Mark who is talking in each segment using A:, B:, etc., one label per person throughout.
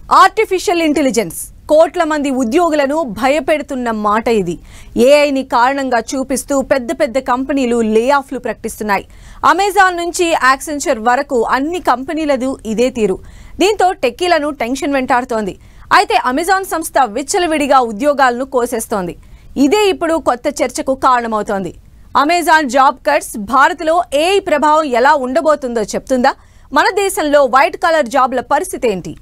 A: Artificial intelligence కోట్ల మంది ఉద్యోగులను భయపెడుతున్న మాట ఇది. ఏఐని కారణంగా చూపిస్తూ పెద్ద పెద్ద కంపెనీలు లే ఆఫ్లు ప్రకటిస్తున్నాయి. అమెజాన్ నుంచి యాక్సెంచర్ వరకు అన్ని కంపెనీలదు ఇదే తీరు. దీంతో టెక్కీలను టెన్షన్ వెంటాడుతోంది. అయితే అమెజాన్ సంస్థ విచ్చలవిడిగా ఉద్యోగాలను కోసేస్తోంది. ఇదే ఇప్పుడు కొత్త చర్చకు కారణమవుతోంది. అమెజాన్ జాబ్ కట్స్ భారత్లో ఏఐ ప్రభావం ఎలా ఉండబోతుందో చెప్తుందా? మన దేశంలో వైట్ కలర్ జాబ్ల పరిస్థితి ఏంటి?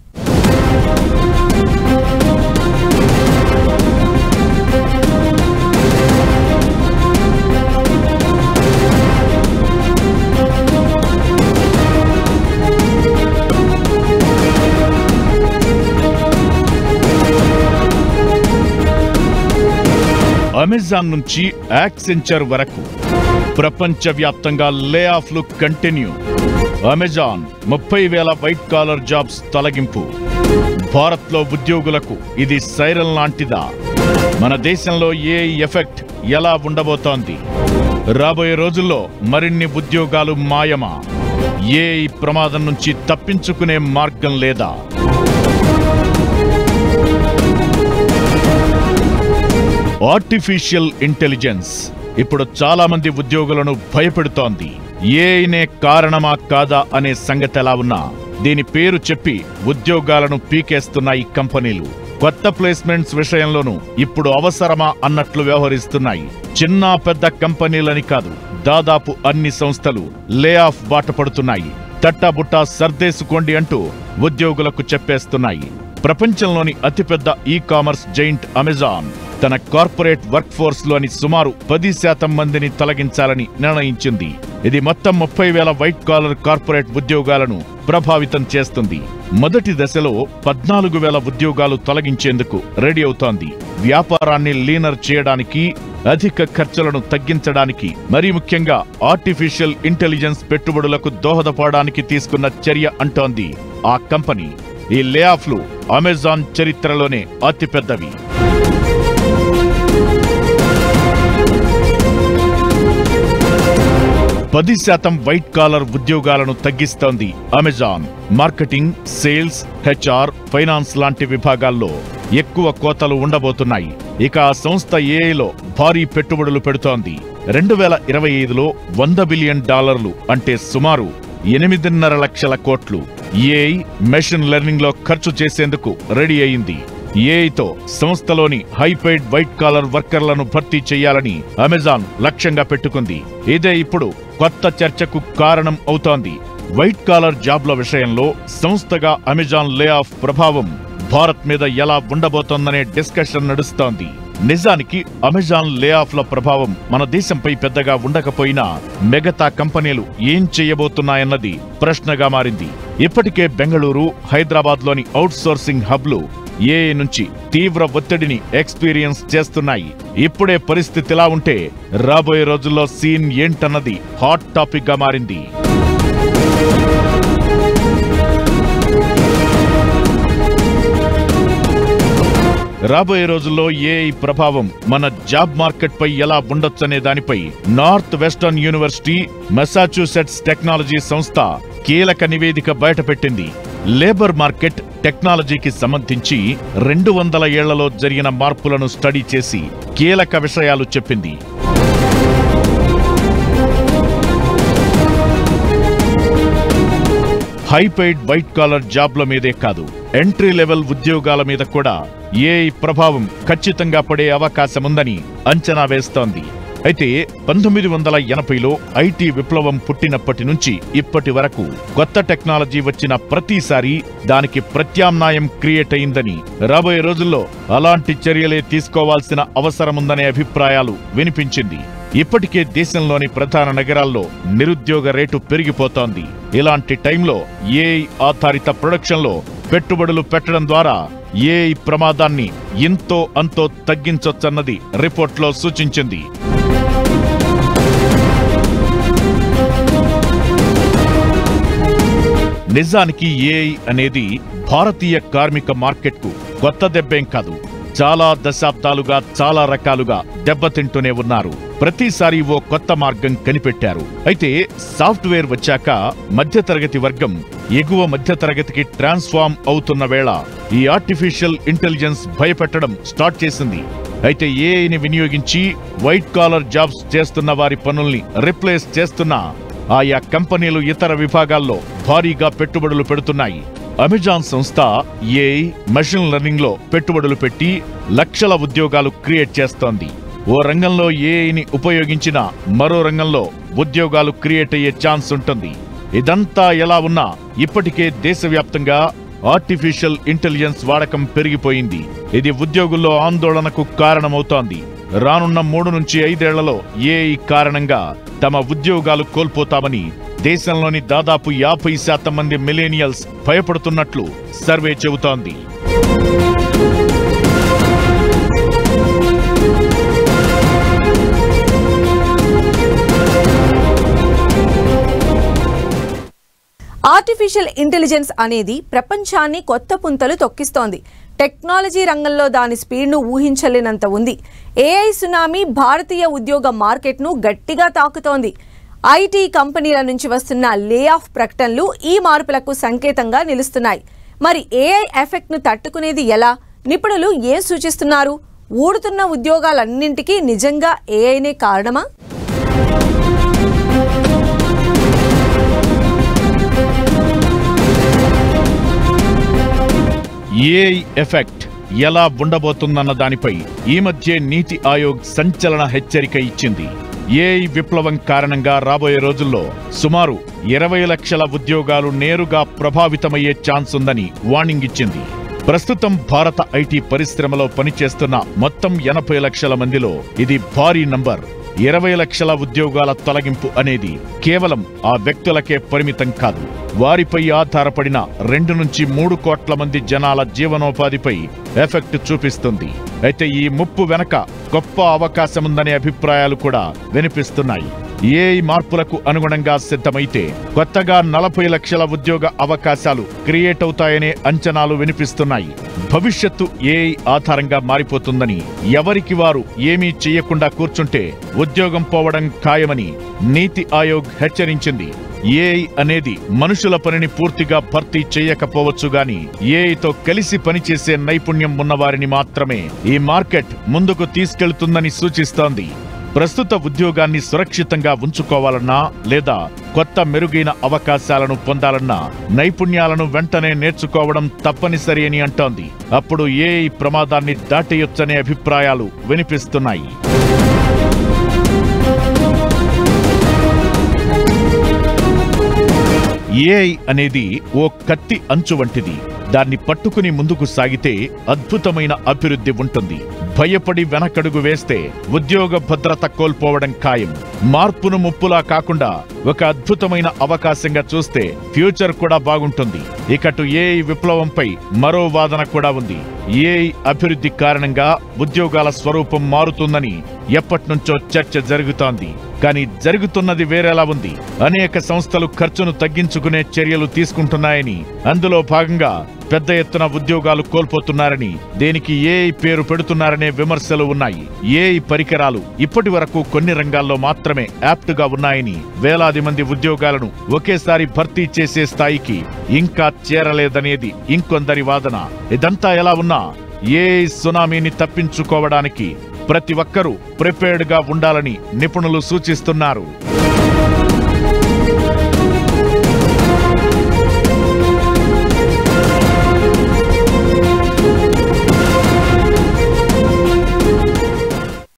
B: అమెజాన్ నుంచి యాక్సెంచర్ వరకు ప్రపంచవ్యాప్తంగా లే ఆఫ్లు continue. Amazon 30,000 white collar jobs తొలగింపు. భారత్లో ఉద్యోగులకు ఇది సైరన్ లాంటిదా? మన దేశంలో ఏఐ ఎఫెక్ట్ ఎలా ఉండబోతోంది? రాబోయే రోజుల్లో మరిన్ని ఉద్యోగాలు మాయమా? ఏఐ ప్రమాదం నుంచి తప్పించుకునే మార్గం లేదా? ఆర్టిఫిషియల్ ఇంటెలిజెన్స్ ఇప్పుడు చాలా మంది ఉద్యోగులను భయపెడుతోంది. ఏఐనే కారణమా కాదా అనే సంగతి ఎలా ఉన్నా దీని పేరు చెప్పి ఉద్యోగాలను పీకేస్తున్నాయి కంపెనీలు. కొత్త ప్లేస్మెంట్స్ విషయంలోనూ ఇప్పుడు అవసరమా అన్నట్లు వ్యవహరిస్తున్నాయి. చిన్న పెద్ద కంపెనీలని కాదు, దాదాపు అన్ని సంస్థలు లే ఆఫ్ బాట పడుతున్నాయి. తట్టాబుట్టా సర్దేసుకోండి అంటూ ఉద్యోగులకు చెప్పేస్తున్నాయి. ప్రపంచంలోని అతిపెద్ద ఈ కామర్స్ జైంట్ అమెజాన్ తన కార్పొరేట్ వర్క్ ఫోర్స్ లోని సుమారు 10% మందిని తొలగించాలని నిర్ణయించింది. ఇది మొత్తం 30,000 వైట్ కాలర్ కార్పొరేట్ ఉద్యోగాలను ప్రభావితం చేస్తుంది. మొదటి దశలో 14,000 ఉద్యోగాలు తొలగించేందుకు రెడీ అవుతోంది. వ్యాపారాన్ని లీనర్ చేయడానికి, అధిక ఖర్చులను తగ్గించడానికి, మరీ ముఖ్యంగా ఆర్టిఫిషియల్ ఇంటెలిజెన్స్ పెట్టుబడులకు దోహదపడడానికి తీసుకున్న చర్య అంటోంది ఆ కంపెనీ. ఈ లే ఆఫ్లు అమెజాన్ చరిత్రలోనే అతిపెద్దవి. 10% వైట్ కాలర్ ఉద్యోగాలను తగ్గిస్తోంది Amazon. Marketing, sales, HR, finance లాంటి విభాగాల్లో ఎక్కువ కోతలు ఉండబోతున్నాయి. ఇక ఆ సంస్థ ఏఐలో భారీ పెట్టుబడులు పెడుతోంది. 2025లో $100 బిలియన్ అంటే సుమారు 8.5 లక్షల కోట్లు ఏఐ, మెషిన్ లెర్నింగ్ లో ఖర్చు చేసేందుకు రెడీ అయింది. ఏఐతో సంస్థలోని హైపెయిడ్ వైట్ కాలర్ వర్కర్లను భర్తీ చేయాలని అమెజాన్ లక్ష్యంగా పెట్టుకుంది. ఇదే ఇప్పుడు కొత్త చర్చకు కారణం అవుతోంది. వైట్ కాలర్ జాబ్ల విషయంలో సంస్థగా అమెజాన్ లే ఆఫ్ ప్రభావం భారత్ మీద ఎలా ఉండబోతోందనే డిస్కషన్ నడుస్తోంది. నిజానికి అమెజాన్ లే ఆఫ్ల ప్రభావం మన దేశంపై పెద్దగా ఉండకపోయినా మిగతా కంపెనీలు ఏం చేయబోతున్నాయన్నది ప్రశ్నగా మారింది. ఇప్పటికే బెంగళూరు, హైదరాబాద్ లోని అవుట్ సోర్సింగ్ హబ్లు ఏఐ నుంచి తీవ్ర ఒత్తిడిని ఎక్స్పీరియన్స్ చేస్తున్నాయి. ఇప్పుడే పరిస్థితిలా ఉంటే రాబోయే రోజుల్లో సీన్ ఏంటన్నది హాట్ టాపిక్ గా మారింది. రాబోయే రోజుల్లో ఏఐ ప్రభావం మన జాబ్ మార్కెట్ పై ఎలా ఉండొచ్చనే దానిపై north western university, Massachusetts technology సంస్థ కీలక నివేదిక బయటపెట్టింది. లేబర్ మార్కెట్, టెక్నాలజీకి సంబంధించి 200 ఏళ్లలో జరిగిన మార్పులను స్టడీ చేసి కీలక విషయాలు చెప్పింది. హైపెయిడ్ వైట్ కాలర్ జాబ్ల మీదే కాదు, ఎంట్రీ లెవెల్ ఉద్యోగాల మీద కూడా ఏఐ ప్రభావం ఖచ్చితంగా పడే అవకాశముందని అంచనా వేస్తోంది. అయితే 1980లో ఐటీ విప్లవం పుట్టినప్పటి నుంచి ఇప్పటి వరకు కొత్త టెక్నాలజీ వచ్చిన ప్రతిసారి దానికి ప్రత్యామ్నాయం క్రియేట్ అయిందని, రాబోయే రోజుల్లో అలాంటి చర్యలే తీసుకోవాల్సిన అవసరముందనే అభిప్రాయాలు వినిపించింది. ఇప్పటికే దేశంలోని ప్రధాన నగరాల్లో నిరుద్యోగ రేటు పెరిగిపోతోంది. ఇలాంటి టైంలో ఏఐ ఆధారిత ప్రొడక్షన్లో పెట్టుబడులు పెట్టడం ద్వారా ఏఐ ప్రమాదాన్ని ఇంతో అంతో తగ్గించొచ్చన్నది రిపోర్ట్లో సూచించింది. నిజానికి ఏఐ అనేది భారతీయ కార్మిక మార్కెట్కు కొత్త దెబ్బేం కాదు. చాలా దశాబ్దాలుగా చాలా రకాలుగా దెబ్బతింటూనే ఉన్నారు. ప్రతిసారి ఓ కొత్త మార్గం కనిపెట్టారు. అయితే సాఫ్ట్వేర్ వచ్చాక మధ్యతరగతి వర్గం ఎగువ మధ్యతరగతికి ట్రాన్స్ఫార్మ్ అవుతున్న వేళ ఈ ఆర్టిఫిషియల్ ఇంటెలిజెన్స్ భయపెట్టడం స్టార్ట్ చేసింది. అయితే ఏఐని వినియోగించి వైట్ కాలర్ జాబ్స్ చేస్తున్న వారి పనుల్ని రిప్లేస్ చేస్తున్న ఆయా కంపెనీలు ఇతర విభాగాల్లో భారీగా పెట్టుబడులు పెడుతున్నాయి. అమెజాన్ సంస్థ ఏఐ, మెషిన్ లెర్నింగ్ లో పెట్టుబడులు పెట్టి లక్షల ఉద్యోగాలు క్రియేట్ చేస్తోంది. ఓ రంగంలో ఏఐని ఉపయోగించిన మరో రంగంలో ఉద్యోగాలు క్రియేట్ అయ్యే ఛాన్స్ ఉంటుంది. ఇదంతా ఎలా ఉన్నా ఇప్పటికే దేశవ్యాప్తంగా ఆర్టిఫిషియల్ ఇంటెలిజెన్స్ వాడకం పెరిగిపోయింది. ఇది ఉద్యోగుల్లో ఆందోళనకు కారణమవుతోంది. రానున్న 3 నుంచి 5 ఏళ్లలో ఏఐ కారణంగా తమ ఉద్యోగాలు కోల్పోతామని దేశంలోని దాదాపు 50% మంది మిలేనియల్స్ భయపడుతున్నట్లు సర్వే చెబుతోంది.
A: ఆర్టిఫిషియల్ ఇంటెలిజెన్స్ అనేది ప్రపంచాన్ని కొత్త పుంతలు తొక్కిస్తోంది. టెక్నాలజీ రంగంలో దాని స్పీడ్ను ఊహించలేనంత ఉంది. ఏఐ సునామీ భారతీయ ఉద్యోగ మార్కెట్ను గట్టిగా తాకుతోంది. ఐటీ కంపెనీల నుంచి వస్తున్న లే ఆఫ్ ప్రకటనలు ఈ మార్పులకు సంకేతంగా నిలుస్తున్నాయి. మరి ఏఐ ఎఫెక్ట్ను తట్టుకునేది ఎలా? నిపుణులు ఏం సూచిస్తున్నారు? ఊడుతున్న ఉద్యోగాలన్నింటికీ నిజంగా ఏఐనే కారణమా?
B: ఏఐ ఎఫెక్ట్ ఎలా ఉండబోతుందన్న దానిపై ఈ మధ్య నీతి ఆయోగ్ సంచలన హెచ్చరిక ఇచ్చింది. ఏఐ విప్లవం కారణంగా రాబోయే రోజుల్లో సుమారు 20 లక్షల ఉద్యోగాలు నేరుగా ప్రభావితమయ్యే ఛాన్స్ ఉందని వార్నింగ్ ఇచ్చింది. ప్రస్తుతం భారత ఐటీ పరిశ్రమలో పనిచేస్తున్న మొత్తం 80 లక్షల మందిలో ఇది భారీ నంబర్. 20 లక్షల ఉద్యోగాల తొలగింపు అనేది కేవలం ఆ వ్యక్తులకే పరిమితం కాదు. వారిపై ఆధారపడిన 2 నుంచి 3 కోట్ల మంది జనాల జీవనోపాధిపై ఎఫెక్ట్ చూపిస్తుంది. అయితే ఈ ముప్పు వెనక గొప్ప అవకాశముందనే అభిప్రాయాలు కూడా వినిపిస్తున్నాయి. ఏఐ మార్పులకు అనుగుణంగా సిద్ధమైతే కొత్తగా 40 లక్షల ఉద్యోగ అవకాశాలు క్రియేట్ అవుతాయనే అంచనాలు వినిపిస్తున్నాయి. భవిష్యత్తు ఏఐ ఆధారంగా మారిపోతుందని, ఎవరికి వారు ఏమీ చేయకుండా కూర్చుంటే ఉద్యోగం పోవడం ఖాయమని నీతి ఆయోగ్ హెచ్చరించింది. ఏఐ అనేది మనుషుల పనిని పూర్తిగా భర్తీ చేయకపోవచ్చు గాని ఏఐతో కలిసి పనిచేసే నైపుణ్యం ఉన్నవారిని మాత్రమే ఈ మార్కెట్ ముందుకు తీసుకెళ్తుందని సూచిస్తోంది. ప్రస్తుత ఉద్యోగాన్ని సురక్షితంగా ఉంచుకోవాలన్నా లేదా కొత్త మెరుగైన అవకాశాలను పొందాలన్నా నైపుణ్యాలను వెంటనే నేర్చుకోవడం తప్పనిసరి అని అంటోంది. అప్పుడు ఏఐ ప్రమాదాన్ని దాటేయొచ్చనే అభిప్రాయాలు వినిపిస్తున్నాయి. ఏఐ అనేది ఓ కత్తి అంచు వంటిది. దాన్ని పట్టుకుని ముందుకు సాగితే అద్భుతమైన అభివృద్ధి ఉంటుంది. భయపడి వెనకడుగు వేస్తే ఉద్యోగ భద్రత కోల్పోవడం ఖాయం. మార్పును ముప్పులా కాకుండా ఒక అద్భుతమైన అవకాశంగా చూస్తే ఫ్యూచర్ కూడా బాగుంటుంది. ఇకటు ఏఐ విప్లవంపై మరో వాదన కూడా ఉంది. ఏఐ అభివృద్ధి కారణంగా ఉద్యోగాల స్వరూపం మారుతుందని ఎప్పటినుంచో చర్చ జరుగుతోంది. కానీ జరుగుతున్నది వేరేలా ఉంది. అనేక సంస్థలు ఖర్చును తగ్గించుకునే చర్యలు తీసుకుంటున్నాయని, అందులో భాగంగా పెద్ద ఎత్తున ఉద్యోగాలు కోల్పోతున్నారని, దేనికి ఏఐ పేరు పెడుతున్నారనే విమర్శలు ఉన్నాయి. ఏఐ పరికరాలు ఇప్పటి వరకు కొన్ని రంగాల్లో మాత్రమే యాప్ట్గా ఉన్నాయని, వేలాది మంది ఉద్యోగాలను ఒకేసారి భర్తీ చేసే స్థాయికి ఇంకా చేరలేదనేది ఇంకొందరి వాదన. ఇదంతా ఎలా ఉన్నా ఏఐ సునామీని తప్పించుకోవడానికి ప్రతి ఒక్కరూ ప్రిపేర్డ్గా ఉండాలని నిపుణులు సూచిస్తున్నారు.